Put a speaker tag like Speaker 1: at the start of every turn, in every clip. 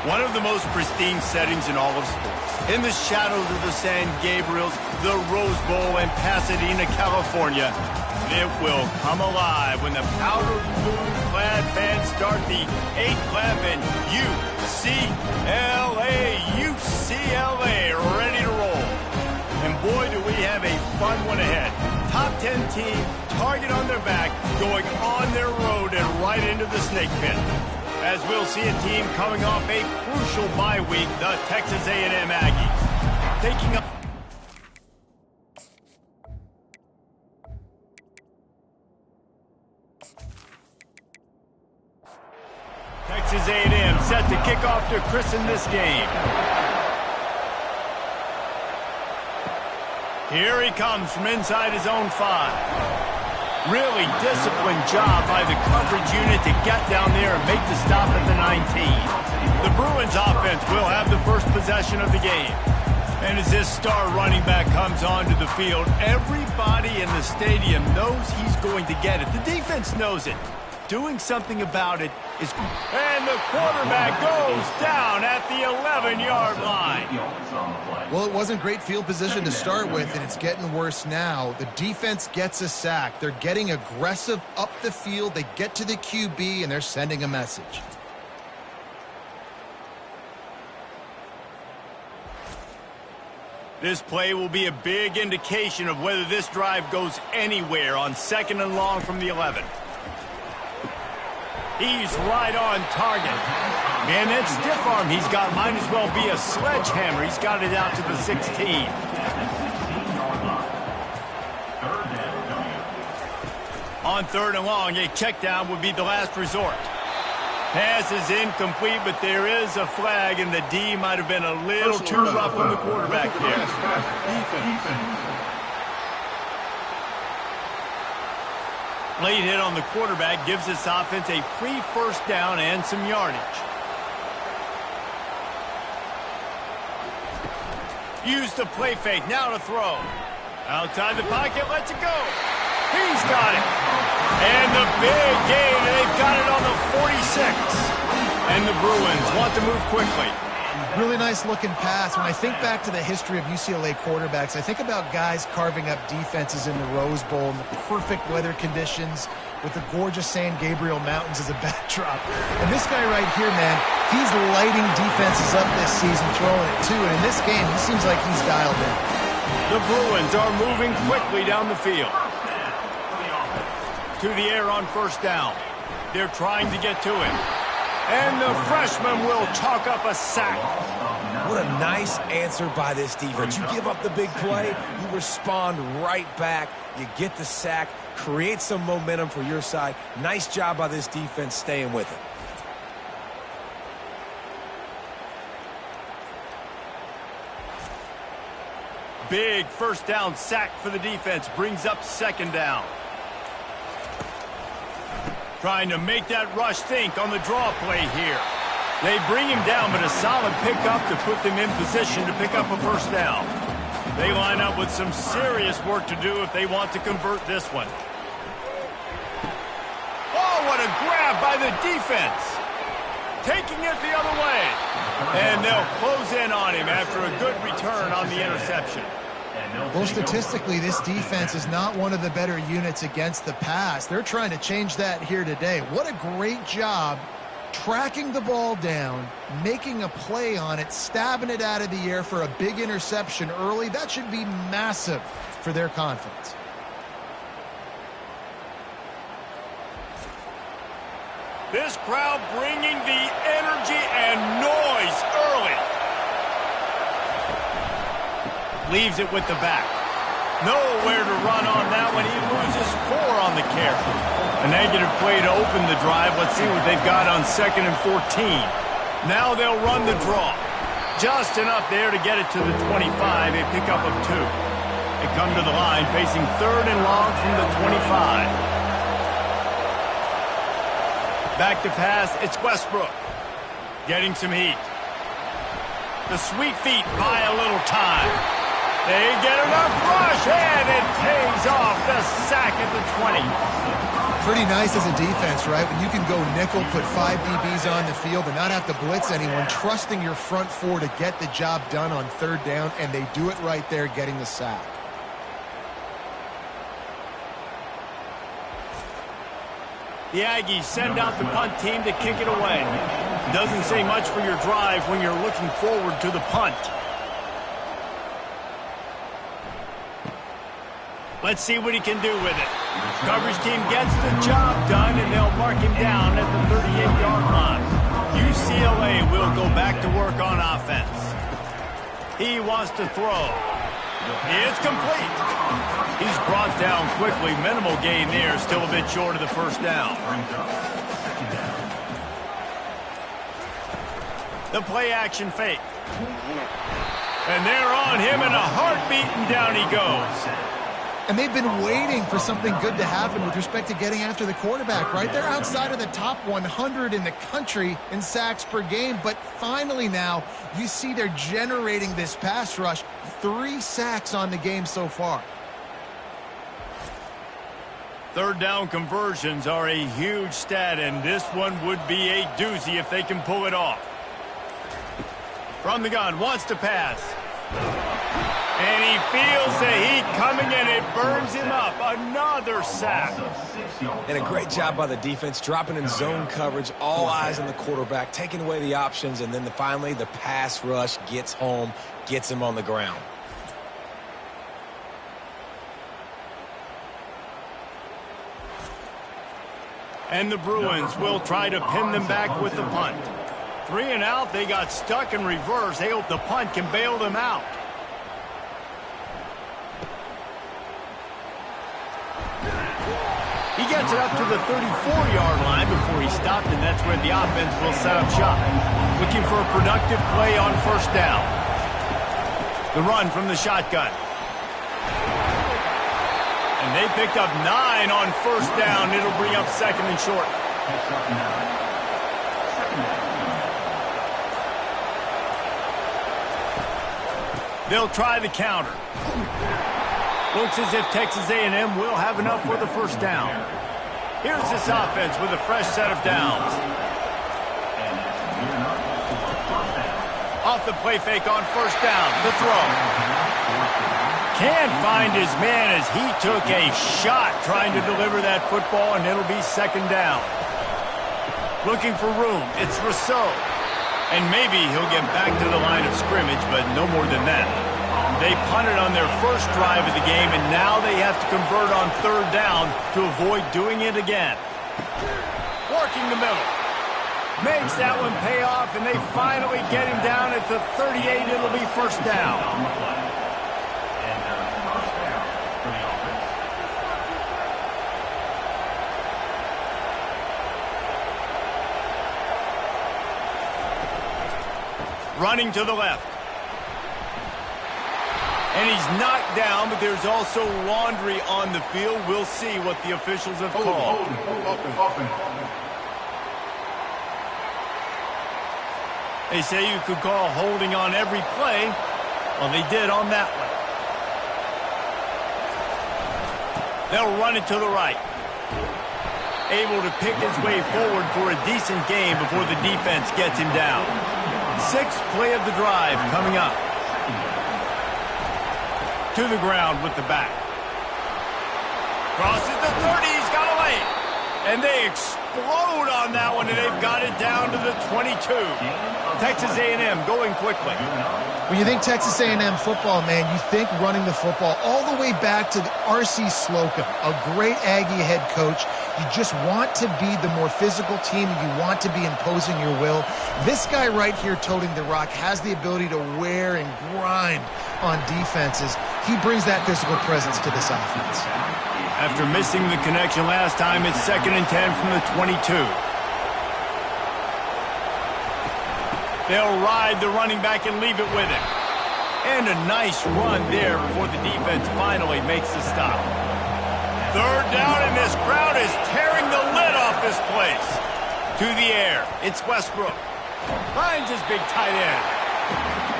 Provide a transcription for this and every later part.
Speaker 1: One of the most pristine settings in all of sports. In the shadows of the San Gabriels, the Rose Bowl in Pasadena, California, it will come alive when the powder blue-clad fans start the 8-11 UCLA, ready to roll. And boy, do we have a fun one ahead. Top 10 team, target on their back, going on their road and right into the snake pit. As we'll see a team coming off a crucial bye week, the Texas A&M Aggies. Taking up Texas A&M set to kick off to christen this game. Here he comes from inside his own 5. Really disciplined job by the coverage unit to get down there and make the stop at the 19. The Bruins offense will have the first possession of the game. And as this star running back comes onto the field, everybody in the stadium knows he's going to get it. The defense knows it. Doing something about it is... And the quarterback goes down at the 11-yard line.
Speaker 2: Well, it wasn't great field position to start with, and it's getting worse now. The defense gets a sack. They're getting aggressive up the field. They get to the QB, and they're sending a message.
Speaker 1: This play will be a big indication of whether this drive goes anywhere on 2nd and long from the 11. He's right on target. Man, that stiff arm he's got might as well be a sledgehammer. He's got it out to the 16. On 3rd and long, a check down would be the last resort. Pass is incomplete, but there is a flag, and the D might have been a little too rough on the quarterback there. Late hit on the quarterback gives this offense a free first down and some yardage. Use the play fake, now to throw. Outside the pocket, lets it go. He's got it. And the big gain, and they've got it on the 46. And the Bruins want to move quickly.
Speaker 2: Really nice looking pass. When I think back to the history of UCLA quarterbacks, I think about guys carving up defenses in the Rose Bowl in the perfect weather conditions with the gorgeous San Gabriel Mountains as a backdrop. And this guy right here, man, he's lighting defenses up this season, throwing it too. And in this game, he seems like he's dialed in.
Speaker 1: The Bruins are moving quickly down the field. To the air on 1st down. They're trying to get to him. And the freshman will chalk up a sack.
Speaker 3: What a nice answer by this defense. You give up the big play, you respond right back, you get the sack, create some momentum for your side. Nice job by this defense staying with it.
Speaker 1: Big first down sack for the defense, brings up 2nd down. Trying to make that rush think on the draw play here. They bring him down, but a solid pickup to put them in position to pick up a first down. They line up with some serious work to do if they want to convert this one. Oh, what a grab by the defense. Taking it the other way. And they'll close in on him after a good return on the interception.
Speaker 2: Well, statistically, this defense is not one of the better units against the pass. They're trying to change that here today. What a great job tracking the ball down, making a play on it, stabbing it out of the air for a big interception early. That should be massive for their confidence.
Speaker 1: This crowd bringing the energy and noise early. Leaves it with the back. Nowhere to run on that one. He loses 4 on the carry. A negative play to open the drive. Let's see what they've got on 2nd and 14. Now they'll run the draw. Just enough there to get it to the 25. A pickup of 2. They come to the line facing 3rd and long from the 25. Back to pass. It's Westbrook. Getting some heat. The sweet feet buy a little time. They get enough rush, and it pays off the sack at the 20.
Speaker 2: Pretty nice as a defense, right? When you can go nickel, put 5 DBs on the field and not have to blitz anyone, trusting your front four to get the job done on third down, and they do it right there, getting the sack.
Speaker 1: The Aggies send out the punt team to kick it away. Doesn't say much for your drive when you're looking forward to the punt. Let's see what he can do with it. Coverage team gets the job done, and they'll mark him down at the 38-yard line. UCLA will go back to work on offense. He wants to throw. It's complete. He's brought down quickly. Minimal gain there, still a bit short of the first down. The play action fake. And they're on him in a heartbeat, and down he goes.
Speaker 2: And they've been waiting for something good to happen with respect to getting after the quarterback, right? They're outside of the top 100 in the country in sacks per game, but finally now you see they're generating this pass rush. 3 sacks on the game so far.
Speaker 1: Third down conversions are a huge stat, and this one would be a doozy if they can pull it off. From the gun, wants to pass. And he feels the heat coming, and it burns him up. Another sack.
Speaker 3: And a great job by the defense, dropping in zone coverage, all eyes on the quarterback, taking away the options, and then finally the pass rush gets home, gets him on the ground.
Speaker 1: And the Bruins will try to pin them back with the punt. 3 and out, they got stuck in reverse. They hope the punt can bail them out. He gets it up to the 34-yard line before he stopped, and that's where the offense will set up shop. Looking for a productive play on first down. The run from the shotgun. And they picked up 9 on first down. It'll bring up second and short. They'll try the counter. Looks as if Texas A&M will have enough for the first down. Here's this offense with a fresh set of downs. Off the play fake on first down. The throw. Can't find his man as he took a shot trying to deliver that football, and it'll be second down. Looking for room. It's Rousseau. And maybe he'll get back to the line of scrimmage, but no more than that. They punted on their first drive of the game, and now they have to convert on third down to avoid doing it again. Working the middle. Makes that one pay off, and they finally get him down at the 38. It'll be first down. Running to the left. And he's knocked down, but there's also laundry on the field. We'll see what the officials have called. They say you could call holding on every play. Well, they did on that one. They'll run it to the right. Able to pick his way forward for a decent gain before the defense gets him down. 6th play of the drive coming up. To the ground with the back. Crosses the 30, he's got a lane. And they explode on that one, and they've got it down to the 22. Texas A&M going quickly.
Speaker 2: When you think Texas A&M football, man, you think running the football all the way back to R.C. Slocum, a great Aggie head coach. You just want to be the more physical team. You want to be imposing your will. This guy right here toting the rock has the ability to wear and grind on defenses. He brings that physical presence to this offense.
Speaker 1: After missing the connection last time, it's 2nd and 10 from the 22. They'll ride the running back and leave it with him. And a nice run there before the defense finally makes the stop. Third down, and this crowd is tearing the lid off this place. To the air, it's Westbrook. Finds his big tight end.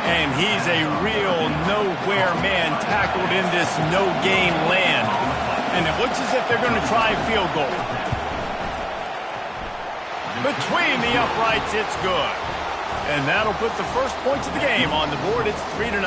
Speaker 1: And he's a real nowhere man tackled in this no-gain land. And it looks as if they're going to try a field goal. Between the uprights, it's good. And that'll put the first points of the game on the board. It's 3-0.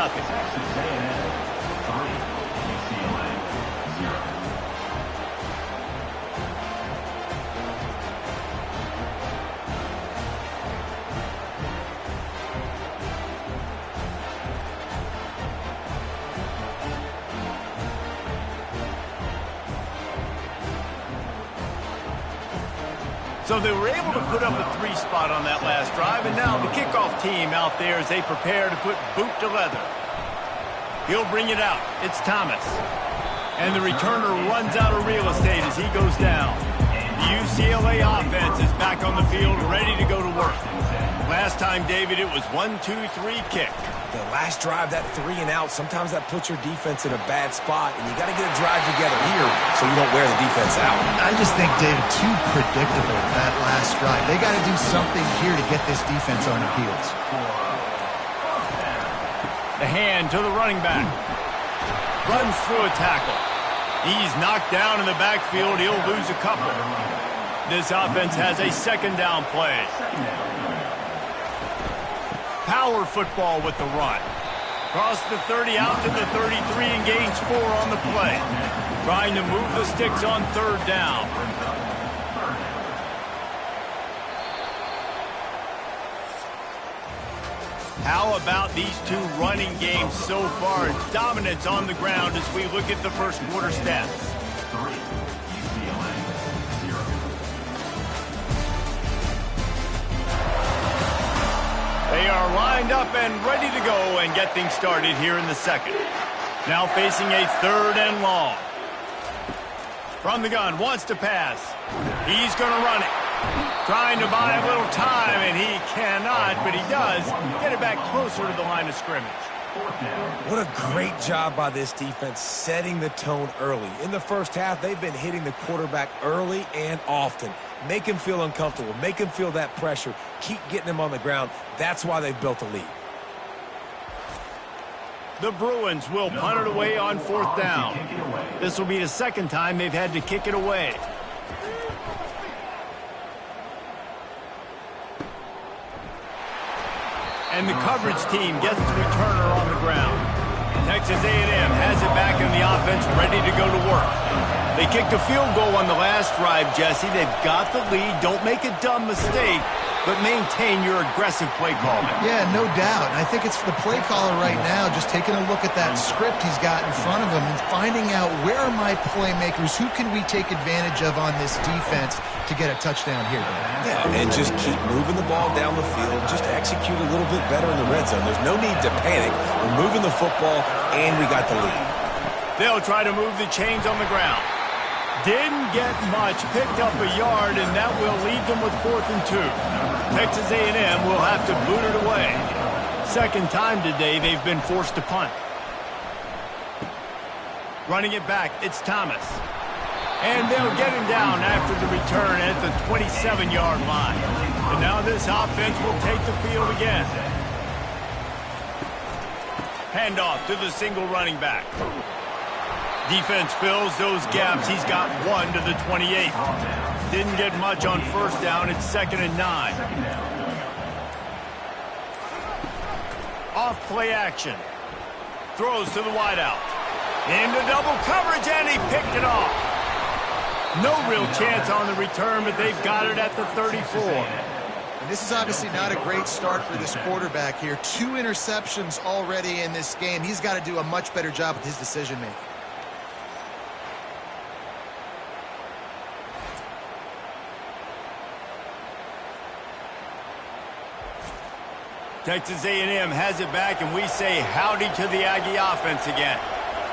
Speaker 1: So they were able to put up a 3 spot on that last drive, and now the kickoff team out there as they prepare to put boot to leather. He'll bring it out. It's Thomas. And the returner runs out of real estate as he goes down. The UCLA offense is back on the field, ready to go to work. Last time, David, it was 1-2-3 kick.
Speaker 3: The last drive, that 3 and out, sometimes that puts your defense in a bad spot, and you got to get a drive together here so you don't wear the defense out.
Speaker 2: I just think, David, too predictable, that last drive. They got to do something here to get this defense on their heels.
Speaker 1: The hand to the running back. Runs through a tackle. He's knocked down in the backfield. He'll lose a couple. This offense has a second down play. Power football with the run. Cross the 30 out to the 33 and gains 4 on the play. Trying to move the sticks on third down. How about these two running games so far? Dominance on the ground as we look at the first quarter stats. They are lined up and ready to go and get things started here in the second. Now facing a 3rd and long. From the gun, wants to pass. He's going to run it. Trying to buy a little time, and he cannot, but he does get it back closer to the line of scrimmage.
Speaker 3: What a great job by this defense setting the tone early. In the first half, they've been hitting the quarterback early and often. Make him feel uncomfortable. Make him feel that pressure. Keep getting him on the ground. That's why they've built a lead.
Speaker 1: The Bruins will punt it away on 4th down. This will be the second time they've had to kick it away. And the coverage team gets the returner on the ground. Texas A&M has it back in the offense, ready to go to work. They kicked a field goal on the last drive, Jesse. They've got the lead. Don't make a dumb mistake, but maintain your aggressive play calling.
Speaker 2: Yeah, no doubt. And I think it's the play caller right now just taking a look at that script he's got in front of him and finding out where are my playmakers, who can we take advantage of on this defense to get a touchdown here.
Speaker 3: Yeah, and just keep moving the ball down the field. Just execute a little bit better in the red zone. There's no need to panic. We're moving the football, and we got the lead.
Speaker 1: They'll try to move the chains on the ground. Didn't get much, picked up a yard, and that will leave them with 4th and 2. Texas A&M will have to boot it away. Second time today they've been forced to punt. Running it back, it's Thomas. And they'll get him down after the return at the 27-yard line. And now this offense will take the field again. Handoff to the single running back. Defense fills those gaps. He's got 1 to the 28. Didn't get much on 1st down. It's 2nd and 9. Off play action. Throws to the wideout. Into double coverage, and he picked it off. No real chance on the return, but they've got it at the 34.
Speaker 2: And this is obviously not a great start for this quarterback here. 2 interceptions already in this game. He's got to do a much better job with his decision-making.
Speaker 1: Texas A&M has it back, and we say howdy to the Aggie offense again.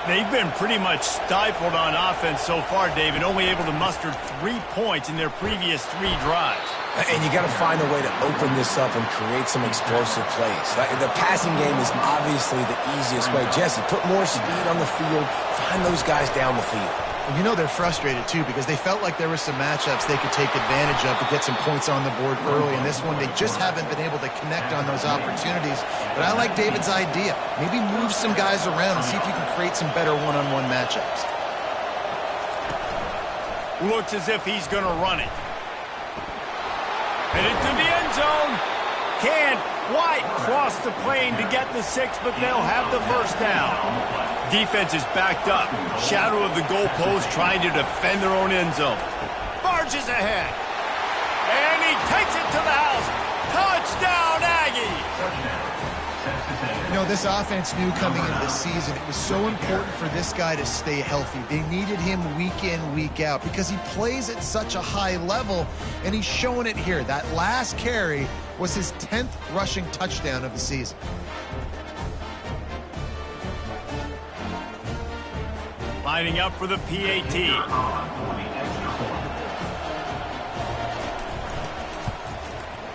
Speaker 1: They've been pretty much stifled on offense so far, David, only able to muster 3 points in their previous 3 drives.
Speaker 3: And you got to find a way to open this up and create some explosive plays. The passing game is obviously the easiest way. Jesse, put more speed on the field. Find those guys down the field.
Speaker 2: And you know they're frustrated, too, because they felt like there were some matchups they could take advantage of to get some points on the board early. In this one, they just haven't been able to connect on those opportunities. But I like David's idea. Maybe move some guys around and see if you can create some better one-on-one matchups.
Speaker 1: Looks as if he's going to run it. Headed to the end zone. Can't quite cross the plane to get the 6, but they'll have the first down. Defense is backed up. Shadow of the goalpost trying to defend their own end zone. Barges ahead. And he takes it to the house. Touchdown, Aggies!
Speaker 2: You know, this offense knew coming into the season it was so important for this guy to stay healthy. They needed him week in, week out because he plays at such a high level, and he's showing it here. That last carry was his 10th rushing touchdown of the season.
Speaker 1: Lining up for the PAT.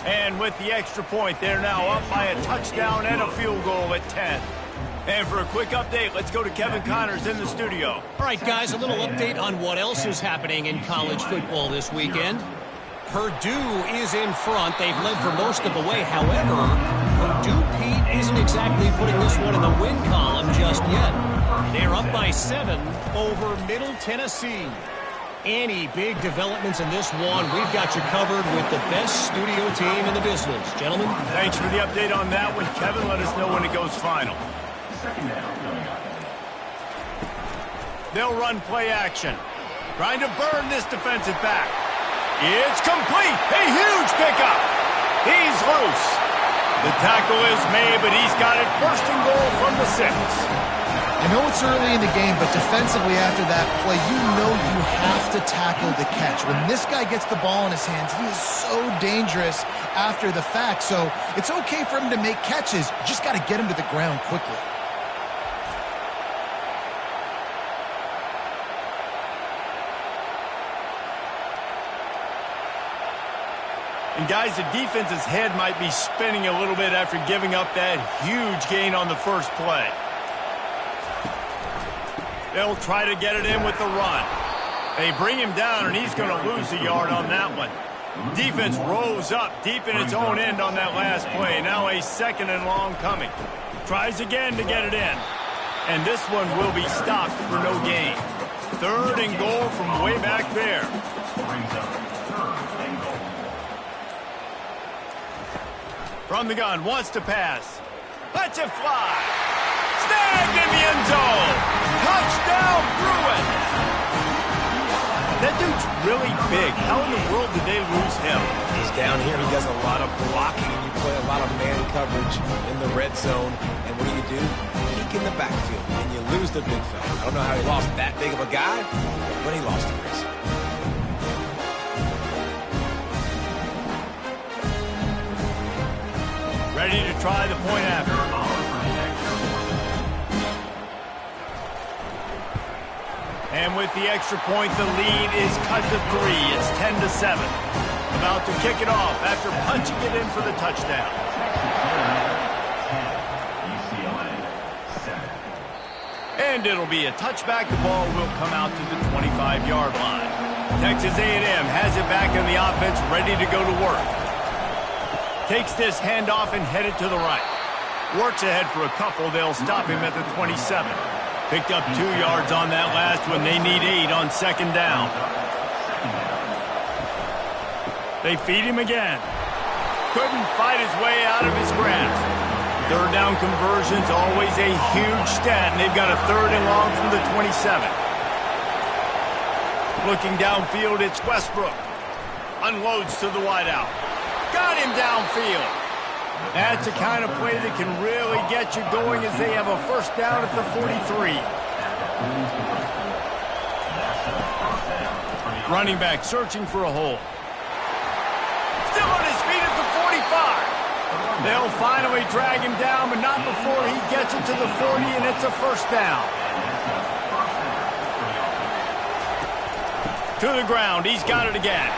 Speaker 1: And with the extra point, they're now up by a touchdown and a field goal at 10. And for a quick update, let's go to Kevin Connors in the studio.
Speaker 4: All right, guys, a little update on what else is happening in college football this weekend. Purdue is in front. They've led for most of the way. However, Purdue, Pete, isn't exactly putting this one in the win column just yet. They're up by 7 over Middle Tennessee. Any big developments in this one, we've got you covered with the best studio team in the business. Gentlemen.
Speaker 1: Thanks for the update on that one. Kevin, let us know when it goes final. They'll run play action. Trying to burn this defensive back. It's complete. A huge pickup. He's loose. The tackle is made, but he's got it first and goal from the 6.
Speaker 2: I know it's early in the game, but defensively after that play, you know you have to tackle the catch. When this guy gets the ball in his hands, he is so dangerous after the fact. So it's okay for him to make catches. You just got to get him to the ground quickly.
Speaker 1: And guys, the defense's head might be spinning a little bit after giving up that huge gain on the first play. They'll try to get it in with the run. They bring him down, and he's going to lose a yard on that one. Defense rose up deep in its own end on that last play. Now a 2nd and long coming. Tries again to get it in. And this one will be stopped for no gain. 3rd and goal from way back there. From the gun, wants to pass. Lets it fly. Snagged in the end zone. Touchdown, Bruins! That dude's really big. How in the world did they lose him?
Speaker 3: He's down here. He does a lot of blocking, and you play a lot of man coverage in the red zone. And what do? Peek in the backfield, and you lose the big fella. I don't know how he lost that big of a guy, but he lost him.
Speaker 1: Ready to try the point after. And with the extra point, the lead is cut to 3. It's 10-7. About to kick it off after punching it in for the touchdown. And it'll be a touchback. The ball will come out to the 25-yard line. Texas A&M has it back in the offense, ready to go to work. Takes this handoff and headed to the right. Works ahead for a couple. They'll stop him at the 27. Picked up 2 yards on that last one. They need 8 on 2nd down. They feed him again. Couldn't fight his way out of his grasp. 3rd down conversion's always a huge stat, and they've got a 3rd and long from the 27. Looking downfield, it's Westbrook. Unloads to the wideout. Got him downfield. That's the kind of play that can really get you going as they have a 1st down at the 43. Running back searching for a hole. Still on his feet at the 45. They'll finally drag him down, but not before he gets it to the 40, and it's a 1st down. To the ground. He's got it again.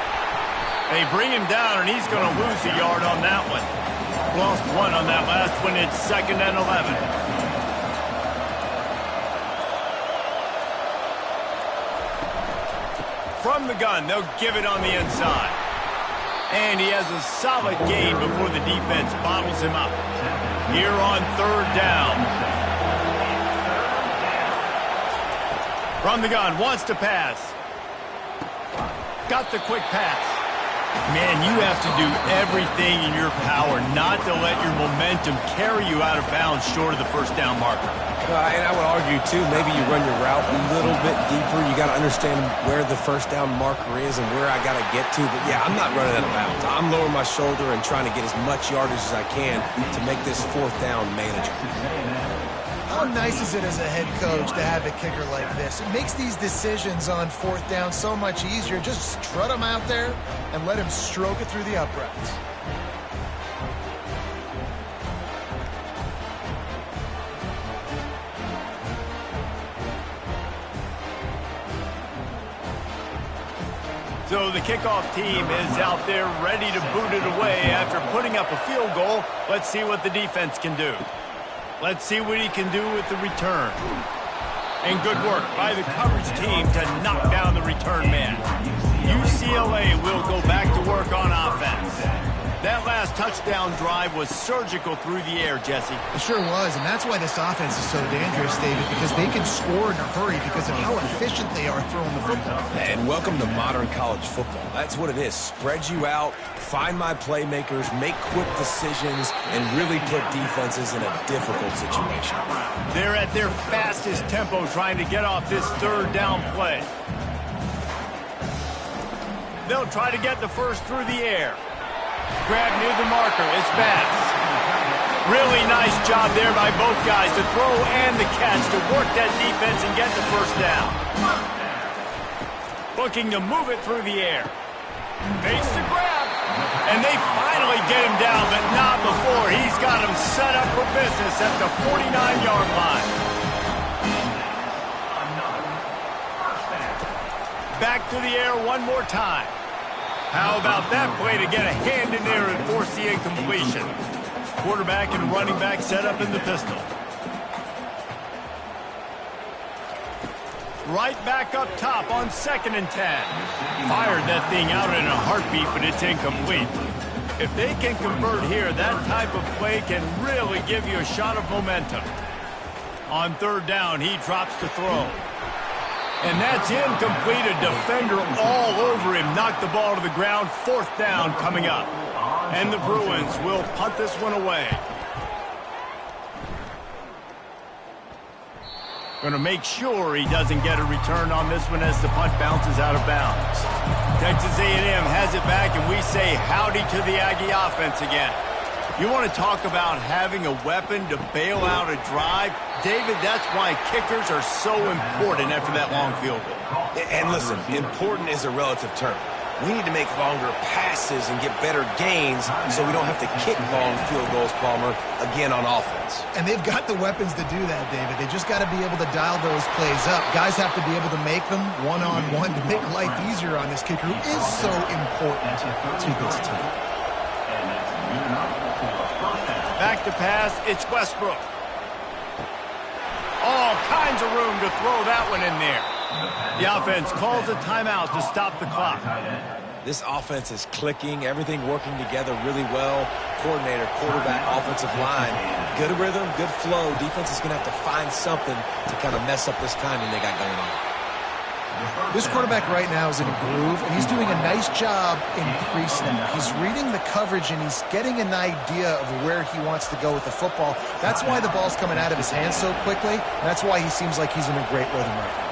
Speaker 1: They bring him down, and he's going to lose a yard on that one. Lost 1 on that last one. It's 2nd and 11. From the gun, they'll give it on the inside. And he has a solid gain before the defense bottles him up. Here on 3rd down. From the gun, wants to pass. Got the quick pass. Man, you have to do everything in your power not to let your momentum carry you out of bounds short of the first down marker.
Speaker 3: And I would argue, too, maybe you run your route a little bit deeper. You got to understand where the first down marker is and where I got to get to. But, yeah, I'm not running out of bounds. I'm lowering my shoulder and trying to get as much yardage as I can to make this fourth down manageable.
Speaker 2: How nice is it as a head coach to have a kicker like this? It makes these decisions on fourth down so much easier. Just strut him out there and let him stroke it through the uprights.
Speaker 1: So the kickoff team is out there ready to boot it away after putting up a field goal. Let's see what the defense can do. Let's see what he can do with the return. And good work by the coverage team to knock down the return man. UCLA will go back to work on offense. That last touchdown drive was surgical through the air, Jesse.
Speaker 2: It sure was, and that's why this offense is so dangerous, David, because they can score in a hurry because of how efficient they are throwing the football.
Speaker 3: And welcome to modern college football. That's what it is. Spread you out, find my playmakers, make quick decisions, and really put defenses in a difficult situation.
Speaker 1: They're at their fastest tempo trying to get off this third down play. They'll try to get the first through the air. Grab near the marker. It's Bass. Really nice job there by both guys to throw and the catch to work that defense and get the first down. Looking to move it through the air. Makes the grab. And they finally get him down, but not before. He's got him set up for business at the 49-yard line. Back to the air one more time. How about that play to get a hand in there and force the incompletion? Quarterback and running back set up in the pistol. Right back up top on 2nd and 10. Fired that thing out in a heartbeat, but it's incomplete. If they can convert here, that type of play can really give you a shot of momentum. On 3rd down, he drops to throw. And that's incomplete. A defender all over him. Knocked the ball to the ground. 4th down coming up. And the Bruins will punt this one away. Going to make sure he doesn't get a return on this one as the punt bounces out of bounds. Texas A&M has it back, and we say howdy to the Aggie offense again. You want to talk about having a weapon to bail out a drive? David, that's why kickers are so important after that long field goal.
Speaker 3: And listen, important is a relative term. We need to make longer passes and get better gains so we don't have to kick long field goals, Palmer, again on offense.
Speaker 2: And they've got the weapons to do that, David. They just got to be able to dial those plays up. Guys have to be able to make them one-on-one to make life easier on this kicker who is so important to this team.
Speaker 1: Back to pass, it's Westbrook. All kinds of room to throw that one in there. The offense calls a timeout to stop the clock.
Speaker 3: This offense is clicking, everything working together really well. Coordinator, quarterback, offensive line. Good rhythm, good flow. Defense is going to have to find something to kind of mess up this timing they got going on.
Speaker 2: This quarterback right now is in a groove, and he's doing a nice job in pre-snap. He's reading the coverage, and he's getting an idea of where he wants to go with the football. That's why the ball's coming out of his hands so quickly, and that's why he seems like he's in a great rhythm right now.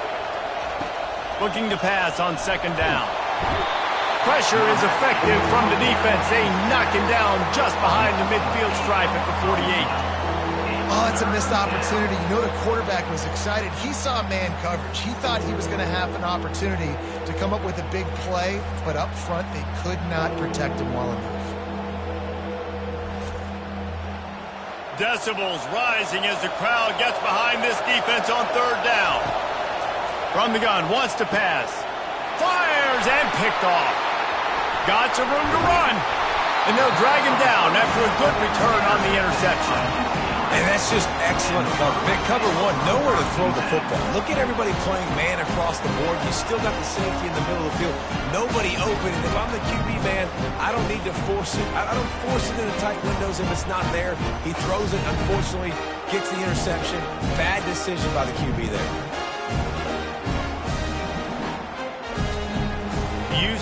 Speaker 1: Looking to pass on 2nd down. Pressure is effective from the defense. They knock him down just behind the midfield stripe at the 48.
Speaker 2: Oh, it's a missed opportunity. You know the quarterback was excited. He saw man coverage. He thought he was going to have an opportunity to come up with a big play, but up front they could not protect him well enough.
Speaker 1: Decibels rising as the crowd gets behind this defense on 3rd down. From the gun, wants to pass. Fires and picked off. Got some room to run. And they'll drag him down after a good return on the interception.
Speaker 3: And that's just excellent cover. Big cover one, nowhere to throw the football. Look at everybody playing man across the board. You still got the safety in the middle of the field. Nobody open. And if I'm the QB man, I don't need to force it. I don't force it into tight windows if it's not there. He throws it, unfortunately, gets the interception. Bad decision by the QB there.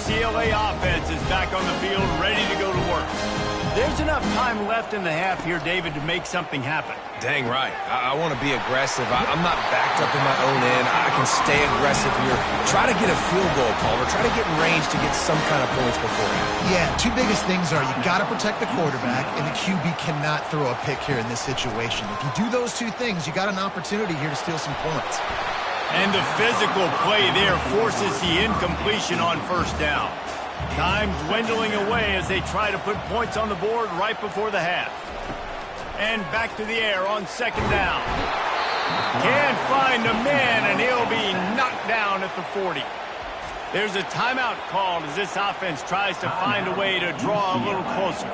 Speaker 1: UCLA offense is back on the field, ready to go to work. There's enough time left in the half here, David, to make something happen.
Speaker 3: Dang right. I want to be aggressive. I'm not backed up in my own end. I can stay aggressive here. Try to get a field goal, Palmer. Try to get in range to get some kind of points beforehand.
Speaker 2: Yeah, two biggest things are you got to protect the quarterback, and the QB cannot throw a pick here in this situation. If you do those two things, you got an opportunity here to steal some points.
Speaker 1: And the physical play there forces the incompletion on first down. Time dwindling away as they try to put points on the board right before the half. And back to the air on second down. Can't find a man, and he'll be knocked down at the 40. There's a timeout called as this offense tries to find a way to draw a little closer.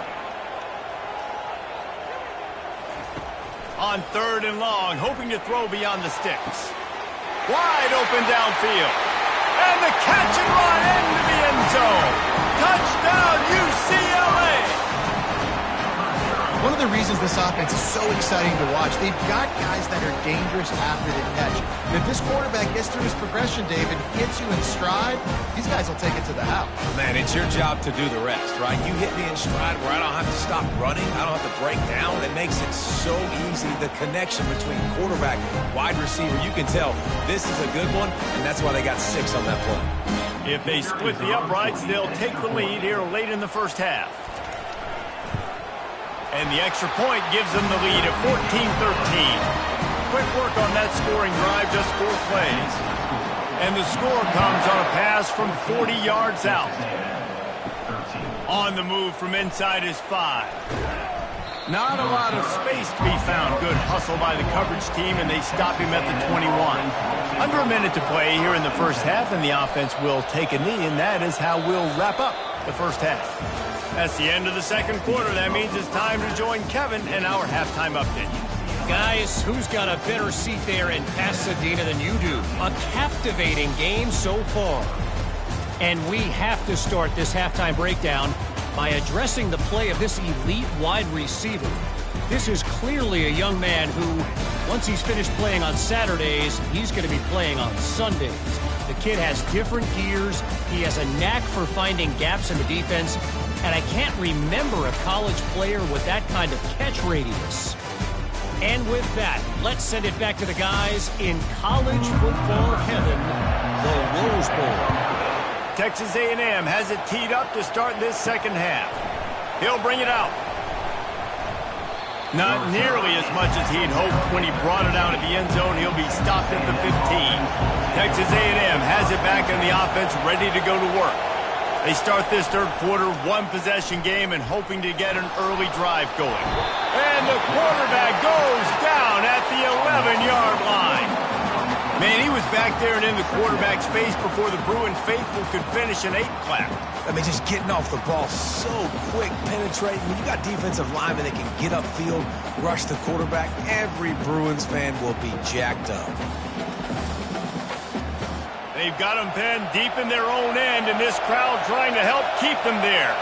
Speaker 1: On third and long, hoping to throw beyond the sticks. Wide open downfield. And the catch and run into the end zone. Touchdown, UCLA!
Speaker 2: One of the reasons this offense is so exciting to watch, they've got guys that are dangerous after the catch. And if this quarterback gets through his progression, David, gets you in stride, these guys will take it to the house.
Speaker 3: Man, it's your job to do the rest, right? You hit me in stride where I don't have to stop running. I don't have to break down. It makes it so easy. The connection between quarterback, wide receiver, you can tell this is a good one, and that's why they got 6 on that play.
Speaker 1: If they split the uprights, they'll take the lead here late in the first half. And the extra point gives them the lead at 14-13. Quick work on that scoring drive, just 4 plays. And the score comes on a pass from 40 yards out. On the move from inside his 5. Not a lot of space to be found. Good hustle by the coverage team, and they stop him at the 21. Under a minute to play here in the first half, and the offense will take a knee, and that is how we'll wrap up the first half. That's the end of the second quarter. That means it's time to join Kevin and our halftime update.
Speaker 4: Guys, who's got a better seat there in Pasadena than you do? A captivating game so far. And we have to start this halftime breakdown by addressing the play of this elite wide receiver. This is clearly a young man who, once he's finished playing on Saturdays, he's going to be playing on Sundays. The kid has different gears. He has a knack for finding gaps in the defense. And I can't remember a college player with that kind of catch radius. And with that, let's send it back to the guys in college football heaven, the Rose Bowl.
Speaker 1: Texas A&M has it teed up to start this second half. He'll bring it out. Not nearly as much as he'd hoped when he brought it out at the end zone. He'll be stopped at the 15. Texas A&M has it back in the offense, ready to go to work. They start this third quarter, 1-possession game, and hoping to get an early drive going. And the quarterback goes down at the 11-yard line. Man, he was back there and in the quarterback's face before the Bruin faithful could finish an 8-clap.
Speaker 3: I mean, just getting off the ball so quick, penetrating. When you got defensive linemen that can get upfield, rush the quarterback, every Bruins fan will be jacked up.
Speaker 1: They've got them pinned deep in their own end, and this crowd trying to help keep them there.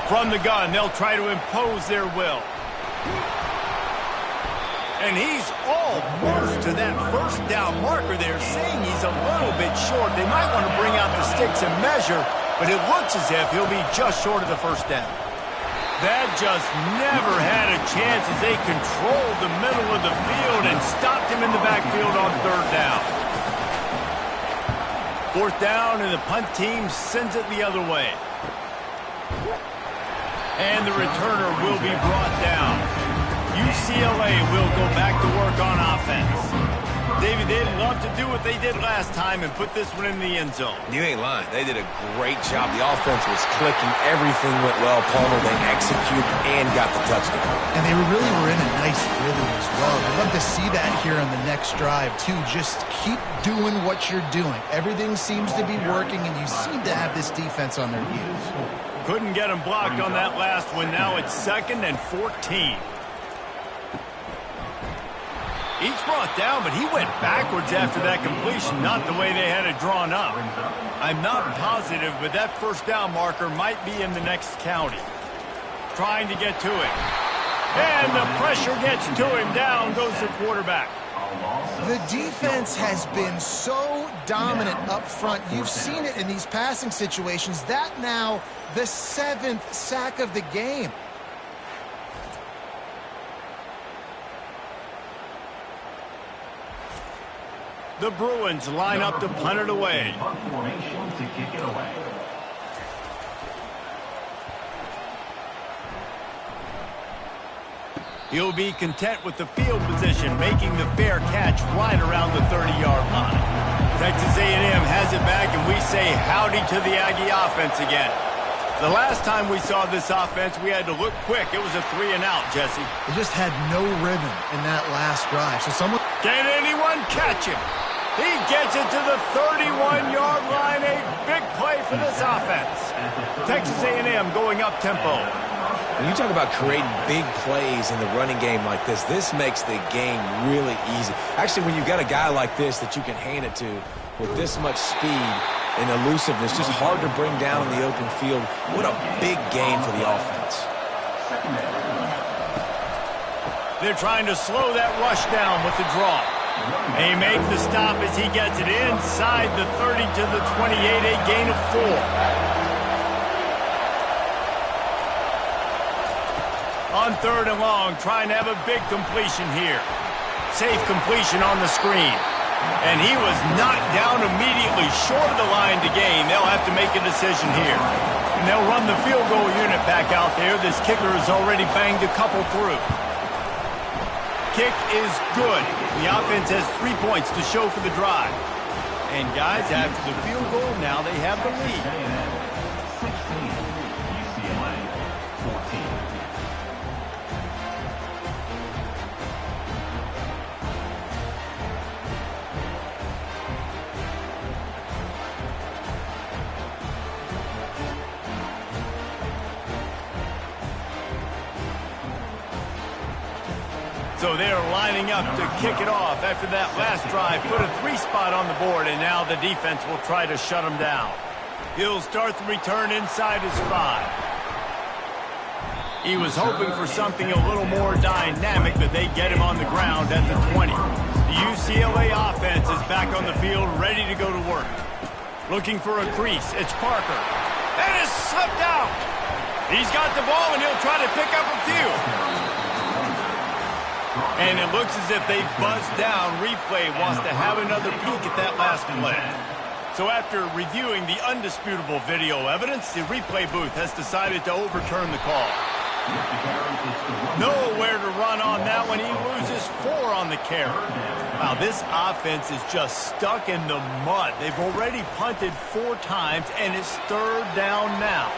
Speaker 1: From the gun, they'll try to impose their will. And he's almost to that first down marker there, saying he's a little bit short. They might want to bring out the sticks and measure, but it looks as if he'll be just short of the first down. That just never had a chance as they controlled the middle of the field and stopped him in the backfield on third down. Fourth down, and the punt team sends it the other way. And the returner will be brought down. UCLA will go back to work on offense. David, they'd love to do what they did last time and put this one in the end zone.
Speaker 3: You ain't lying. They did a great job. The offense was clicking. Everything went well. Palmer, they executed and got the touchdown.
Speaker 2: And they really were in a nice rhythm as well. I'd love to see that here on the next drive, too. Just keep doing what you're doing. Everything seems to be working, and you seem to have this defense on their heels.
Speaker 1: Couldn't get him blocked on that last one. Now it's 2nd and 14. Each brought down, but he went backwards after that completion, not the way they had it drawn up. I'm not positive, but that first down marker might be in the next county. Trying to get to it. And the pressure gets to him. Down goes the quarterback.
Speaker 2: The defense has been so dominant up front. You've seen it in these passing situations. That now the 7th sack of the game.
Speaker 1: The Bruins line up to punt it away. He'll be content with the field position, making the fair catch right around the 30-yard line. Texas A&M has it back, and we say howdy to the Aggie offense again. The last time we saw this offense, we had to look quick. It was a 3-and-out, Jesse.
Speaker 2: They just had no rhythm in that last drive. So someone...
Speaker 1: Can anyone catch him? He gets it to the 31-yard line. A big play for this offense. Texas A&M going up-tempo.
Speaker 3: When you talk about creating big plays in the running game like this makes the game really easy. Actually, when you've got a guy like this that you can hand it to with this much speed and elusiveness, just hard to bring down in the open field. What a big game for the offense.
Speaker 1: They're trying to slow that rush down with the draw. They make the stop as he gets it inside the 30 to the 28, a gain of 4. On 3rd and long, trying to have a big completion here. Safe completion on the screen. And he was knocked down immediately short of the line to gain. They'll have to make a decision here. And they'll run the field goal unit back out there. This kicker has already banged a couple through. Kick is good. The offense has 3 points to show for the drive. And guys, after the field goal, now they have the lead. So they're lining up to kick it off after that last drive. Put a 3-spot on the board, and now the defense will try to shut them down. He'll start the return inside his 5. He was hoping for something a little more dynamic, but they get him on the ground at the 20. The UCLA offense is back on the field, ready to go to work. Looking for a crease. It's Parker. And it's slipped out. He's got the ball, and he'll try to pick up a few. And it looks as if they've buzzed down. Replay wants to have another peek at that last play. So after reviewing the undisputable video evidence, the replay booth has decided to overturn the call. Nowhere to run on that one. He loses 4 on the carry. Wow, this offense is just stuck in the mud. They've already punted 4 times, and it's 3rd down now.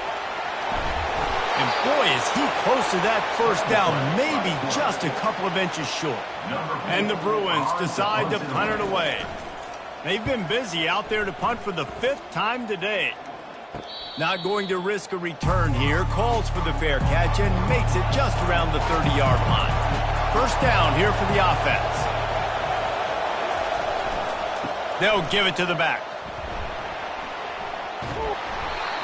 Speaker 1: And boy, is he close to that first down, maybe just a couple of inches short. And the Bruins decide to punt it away. They've been busy out there to punt for the 5th time today. Not going to risk a return here. Calls for the fair catch and makes it just around the 30-yard line. First down here for the offense. They'll give it to the back.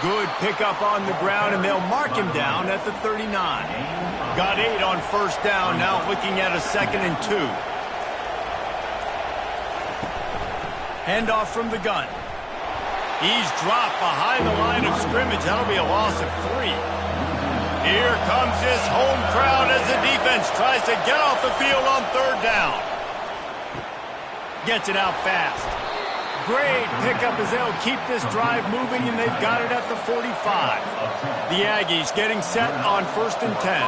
Speaker 1: Good pickup on the ground, and they'll mark him down at the 39. Got 8 on first down, now looking at a 2nd and 2. Handoff from the gun. He's dropped behind the line of scrimmage. That'll be a loss of 3. Here comes his home crowd as the defense tries to get off the field on 3rd down. Gets it out fast. Great pickup as they'll keep this drive moving, and they've got it at the 45. The Aggies getting set on 1st and 10.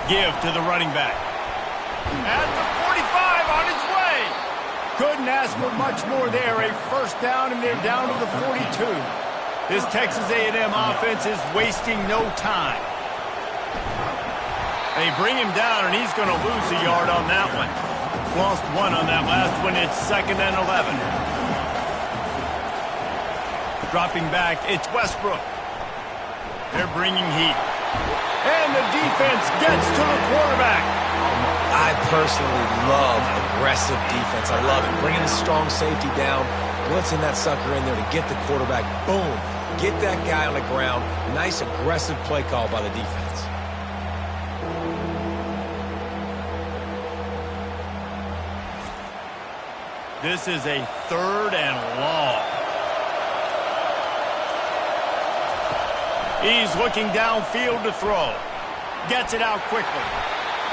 Speaker 1: Give to the running back. At the 45 on his way. Couldn't ask for much more there. A first down, and they're down to the 42. This Texas A&M offense is wasting no time. They bring him down, and he's going to lose a yard on that one. Lost 1 on that last one. It's 2nd and 11. Dropping back, it's Westbrook. They're bringing heat. And the defense gets to the quarterback.
Speaker 3: I personally love aggressive defense. I love it. Bringing the strong safety down, blitzing that sucker in there to get the quarterback. Boom. Get that guy on the ground. Nice aggressive play call by the defense.
Speaker 1: This is a 3rd and long. He's looking downfield to throw. Gets it out quickly.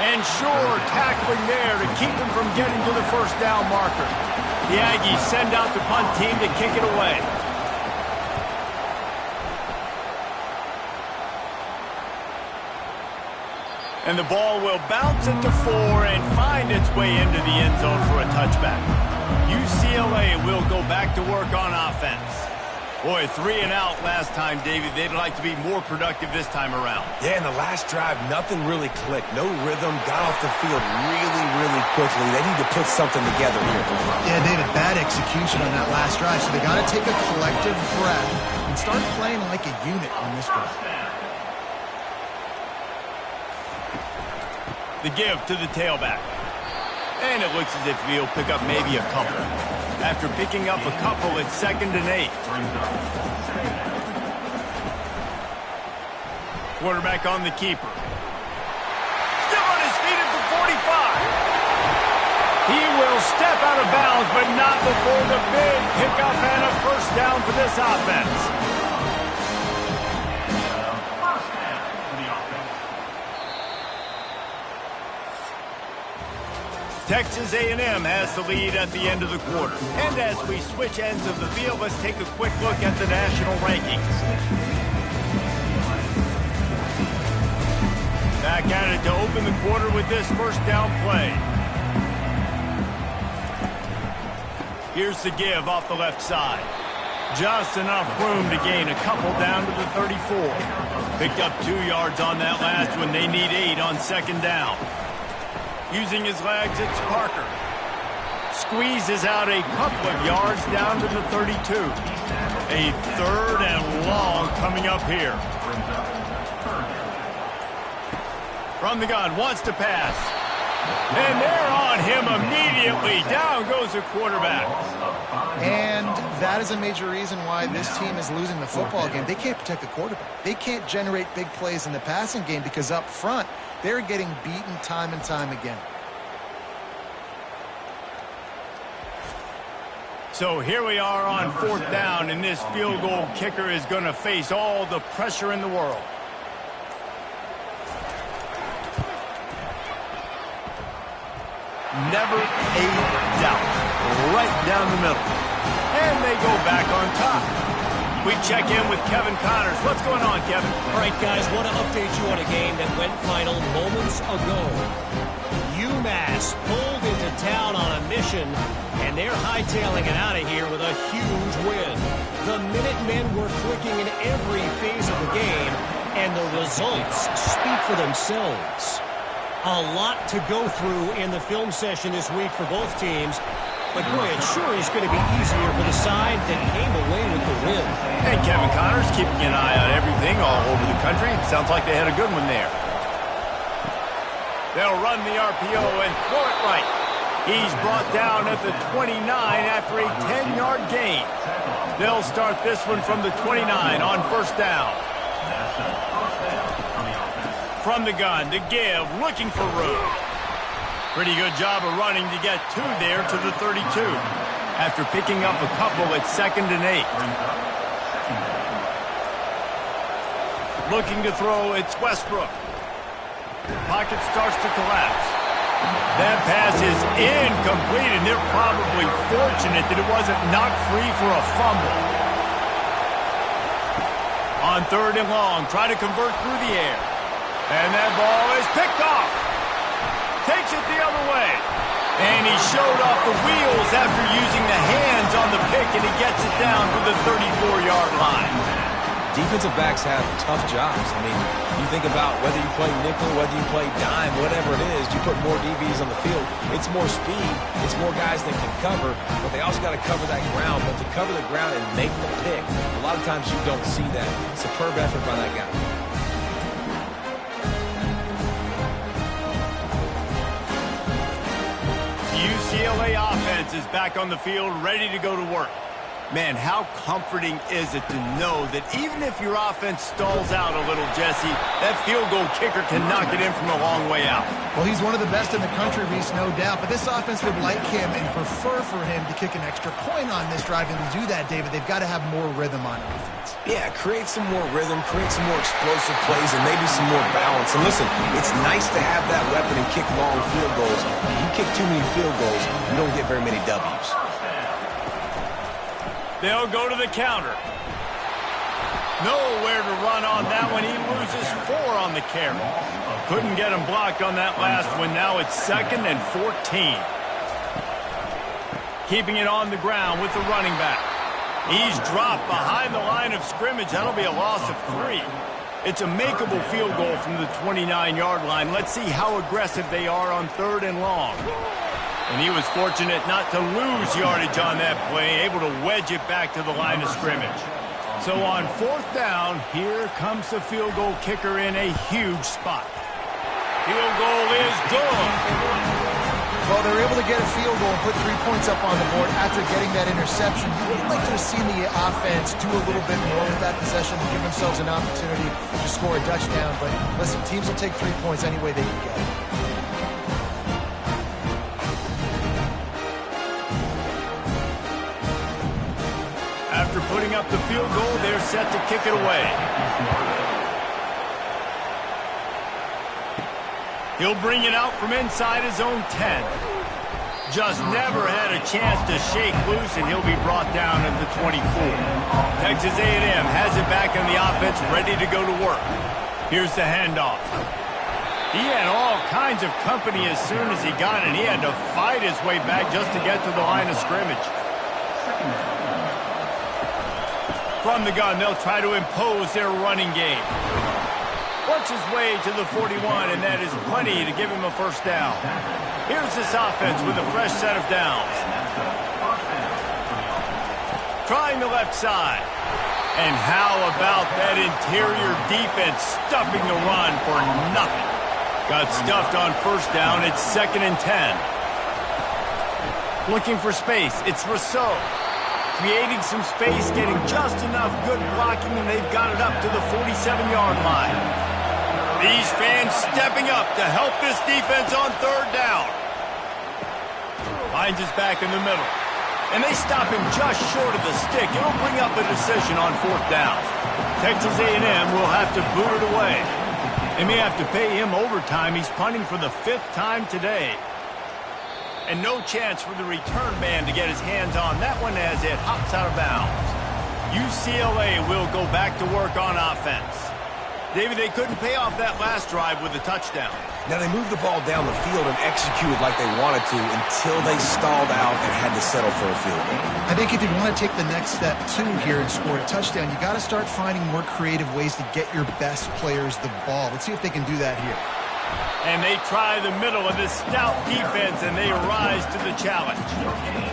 Speaker 1: And sure, tackling there to keep him from getting to the first down marker. The Aggies send out the punt team to kick it away. And the ball will bounce it to 4 and find its way into the end zone for a touchback. UCLA will go back to work on offense. Boy, 3 and out last time, David. They'd like to be more productive this time around.
Speaker 3: Yeah, in the last drive, nothing really clicked. No rhythm, got off the field really, really quickly. They need to put something together here.
Speaker 2: Yeah, David, bad execution on that last drive, so they got to take a collective breath and start playing like a unit on this drive.
Speaker 1: The give to the tailback. And it looks as if he'll pick up maybe a couple. After picking up a couple, it's 2nd and 8. Quarterback on the keeper. Still on his feet at the 45. He will step out of bounds, but not before the big pickup and a first down for this offense. Texas A&M has the lead at the end of the quarter. And as we switch ends of the field, let's take a quick look at the national rankings. Back at it to open the quarter with this first down play. Here's the give off the left side. Just enough room to gain a couple down to the 34. Picked up 2 yards on that last one. They need 8 on 2nd down. Using his legs, it's Parker. Squeezes out a couple of yards down to the 32. A 3rd and long coming up here. From the gun, wants to pass. And they're on him immediately. Down goes the quarterback.
Speaker 2: And that is a major reason why this team is losing the football game. They can't protect the quarterback. They can't generate big plays in the passing game because up front, they're getting beaten time and time again.
Speaker 1: So here we are on 4th down, and this field goal kicker is going to face all the pressure in the world. Never a doubt. Right down the middle. And they go back on top. We check in with Kevin Connors. What's going on, Kevin?
Speaker 4: All right, guys, want to update you on a game that went final moments ago. UMass pulled into town on a mission, and they're hightailing it out of here with a huge win. The Minutemen were clicking in every phase of the game, and the results speak for themselves. A lot to go through in the film session this week for both teams. But, boy, it sure is going to be easier for the side that came away with the win.
Speaker 1: And Kevin Connors keeping an eye on everything all over the country. Sounds like they had a good one there. They'll run the RPO and throw it right. He's brought down at the 29 after a 10-yard gain. They'll start this one from the 29 on 1st down. From the gun to give, looking for room. Pretty good job of running to get 2 there to the 32. After picking up a couple, it's 2nd and 8. Looking to throw, it's Westbrook. Pocket starts to collapse. That pass is incomplete, and they're probably fortunate that it wasn't knocked free for a fumble. On 3rd and long, try to convert through the air. And that ball is picked off. Takes it the other way. And he showed off the wheels after using the hands on the pick, and he gets it down to the 34-yard line.
Speaker 3: Defensive backs have tough jobs. I mean, you think about whether you play nickel, whether you play dime, whatever it is, you put more DBs on the field. It's more speed. It's more guys that can cover, but they also got to cover that ground. But to cover the ground and make the pick, a lot of times you don't see that. Superb effort by that guy.
Speaker 1: UCLA offense is back on the field, ready to go to work. Man, how comforting is it to know that even if your offense stalls out a little, Jesse, that field goal kicker can knock it in from a long way out.
Speaker 2: Well, he's one of the best in the country, Reese, no doubt. But this offense would like him and prefer for him to kick an extra point on this drive. And to do that, David, they've got to have more rhythm on offense.
Speaker 3: Yeah, create some more rhythm, create some more explosive plays, and maybe some more balance. And listen, it's nice to have that weapon and kick long field goals. If you kick too many field goals, you don't get very many W's.
Speaker 1: They'll go to the counter. Nowhere to run on that one. He loses 4 on the carry. Couldn't get him blocked on that last one. Now it's 2nd and 14. Keeping it on the ground with the running back. He's dropped behind the line of scrimmage. That'll be a loss of 3. It's a makeable field goal from the 29-yard line. Let's see how aggressive they are on 3rd and long. And he was fortunate not to lose yardage on that play, able to wedge it back to the line of scrimmage. So on 4th down, here comes the field goal kicker in a huge spot. Field goal is good.
Speaker 2: Well, they were able to get a field goal and put 3 points up on the board after getting that interception. You would like to have seen the offense do a little bit more with that possession to give themselves an opportunity to score a touchdown. But listen, teams will take 3 points any way they can get it.
Speaker 1: After putting up the field goal, they're set to kick it away. He'll bring it out from inside his own 10. Just never had a chance to shake loose, and he'll be brought down at the 24. Texas A&M has it back on the offense, ready to go to work. Here's the handoff. He had all kinds of company as soon as he got it. He had to fight his way back just to get to the line of scrimmage. From the gun, they'll try to impose their running game. Works his way to the 41, and that is plenty to give him a first down. Here's this offense with a fresh set of downs. Trying the left side. And how about that interior defense stuffing the run for nothing? Got stuffed on first down. It's 2nd and 10. Looking for space. It's Rousseau. Creating some space, getting just enough good blocking, and they've got it up to the 47-yard line. These fans stepping up to help this defense on 3rd down. Finds his back in the middle. And they stop him just short of the stick. It'll bring up a decision on 4th down. Texas A&M will have to boot it away. They may have to pay him overtime. He's punting for the 5th time today. And no chance for the return man to get his hands on that one as it hops out of bounds. UCLA will go back to work on offense. David, they couldn't pay off that last drive with a touchdown.
Speaker 3: Now, they moved the ball down the field and executed like they wanted to until they stalled out and had to settle for a field goal.
Speaker 2: I think if you want to take the next step, too, here and score a touchdown, you got to start finding more creative ways to get your best players the ball. Let's see if they can do that here.
Speaker 1: And they try the middle of this stout defense, and they rise to the challenge.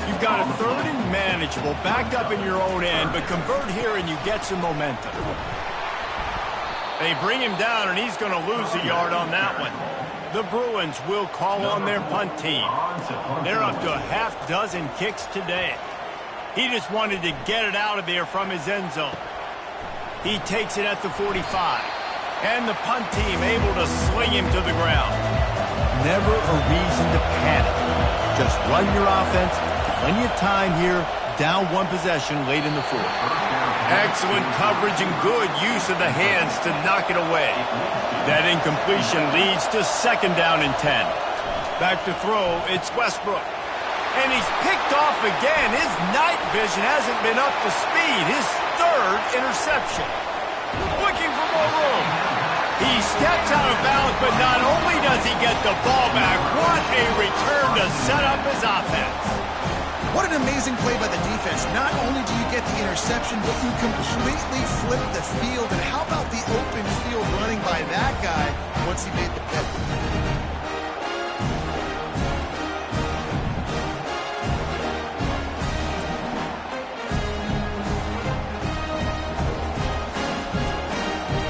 Speaker 1: You've got a 3rd and manageable, backed up in your own end, but convert here and you get some momentum. They bring him down, and he's going to lose a yard on that one. The Bruins will call on their punt team. They're up to a half-dozen kicks today. He just wanted to get it out of there from his end zone. He takes it at the 45. And the punt team able to sling him to the ground. Never a reason to panic. Just run your offense. Plenty of time here. Down 1 possession late in the 4th. Excellent coverage and good use of the hands to knock it away. That incompletion leads to 2nd down and 10. Back to throw, it's Westbrook. And he's picked off again. His night vision hasn't been up to speed. His 3rd interception. Looking for more room. He steps out of bounds, but not only does he get the ball back, what a return to set up his offense.
Speaker 2: What an amazing play by the defense. Not only do you get the interception, but you completely flip the field. And how about the open field running by that guy once he made the play?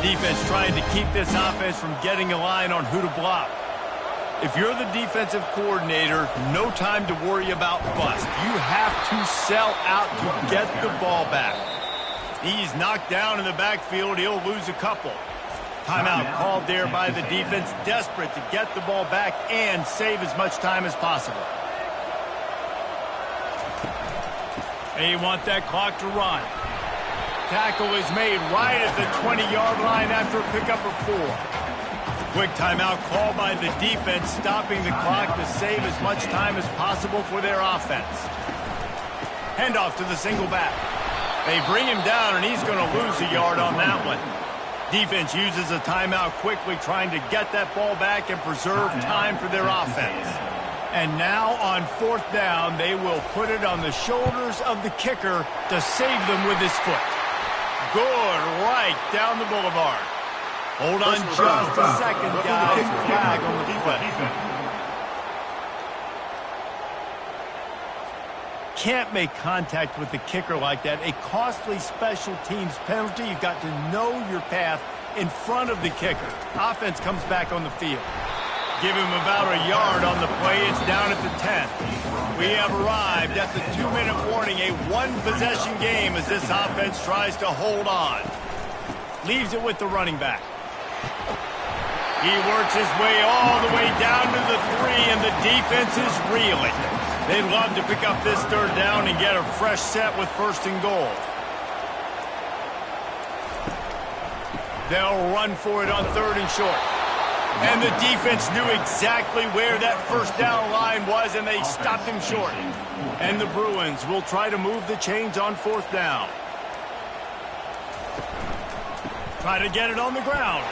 Speaker 2: Defense trying to keep this offense from getting a line on who to block.
Speaker 1: If you're the defensive coordinator, no time to worry about bust. You have to sell out to get the ball back. He's knocked down in the backfield. He'll lose a couple. Timeout called there by the defense, desperate to get the ball back and save as much time as possible. They want that clock to run. Tackle is made right at the 20-yard line after a pickup of 4. Quick timeout called by the defense, stopping the clock to save as much time as possible for their offense. Handoff to the single back. They bring him down, and he's going to lose a yard on that one. Defense uses a timeout quickly, trying to get that ball back and preserve time for their offense. And now on 4th down, they will put it on the shoulders of the kicker to save them with his foot. Good, right down the boulevard. Hold on just a second, guys. Flag on the play. Can't make contact with the kicker like that. A costly special teams penalty. You've got to know your path in front of the kicker. Offense comes back on the field. Give him about a yard on the play. It's down at the 10. We have arrived at the 2-minute warning. A one-possession game as this offense tries to hold on. Leaves it with the running back. He works his way all the way down to the 3, and the defense is reeling. They'd love to pick up this 3rd down and get a fresh set with 1st and goal. They'll run for it on 3rd and short. And the defense knew exactly where that 1st down line was, and they stopped him short. And the Bruins will try to move the chains on 4th down. Try to get it on the ground.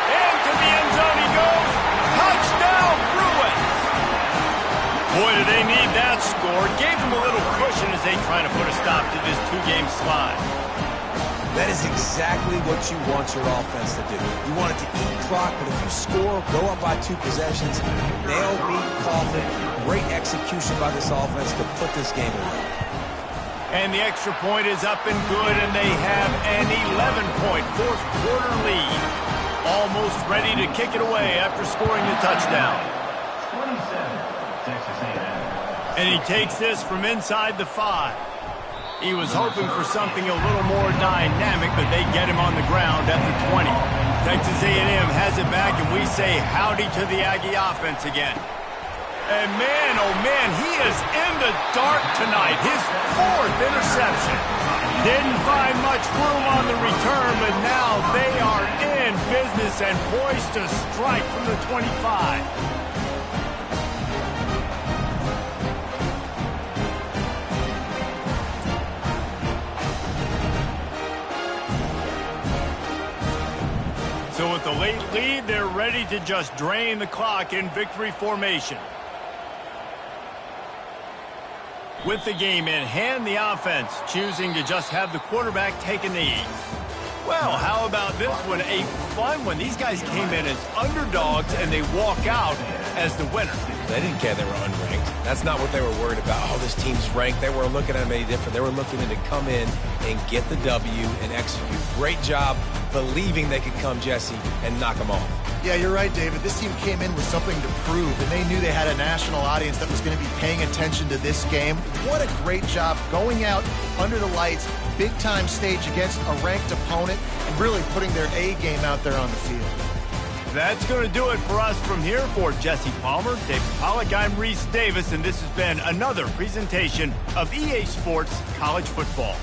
Speaker 1: Into the end zone he goes. Touchdown, Bruins! Boy, do they need that score. Gave them a little cushion as they try to put a stop to this 2-game slide.
Speaker 3: That is exactly what you want your offense to do. You want it to eat clock, but if you score, go up by 2 possessions, nail, beat, coffin. Great execution by this offense to put this game away.
Speaker 1: And the extra point is up and good, and they have an 11-point 4th-quarter lead. Almost ready to kick it away after scoring the touchdown.
Speaker 5: 27, Texas A&M.
Speaker 1: And he takes this from inside the 5. He was hoping for something a little more dynamic, but they get him on the ground at the 20. Texas A&M has it back, and we say howdy to the Aggie offense again. And man, oh man, he is in the dark tonight. His 4th interception. Didn't find much room on the return, but now they are in business and poised to strike from the 25. So with the late lead, they're ready to just drain the clock in victory formation. With the game in hand, the offense choosing to just have the quarterback take a knee. Well, how about this one? A fun one. These guys came in as underdogs, and they walk out as the winner.
Speaker 3: They didn't care they were unranked. That's not what they were worried about. Oh, this team's ranked. They weren't looking at them any different. They were looking to come in and get the W and execute. Great job believing they could come, Jesse, and knock them off.
Speaker 2: Yeah, you're right, David. This team came in with something to prove, and they knew they had a national audience that was going to be paying attention to this game. What a great job going out under the lights, big-time stage against a ranked opponent, and really putting their A game out there on the field.
Speaker 1: That's going to do it for us from here. For Jesse Palmer, David Pollack, I'm Reese Davis, and this has been another presentation of EA Sports College Football.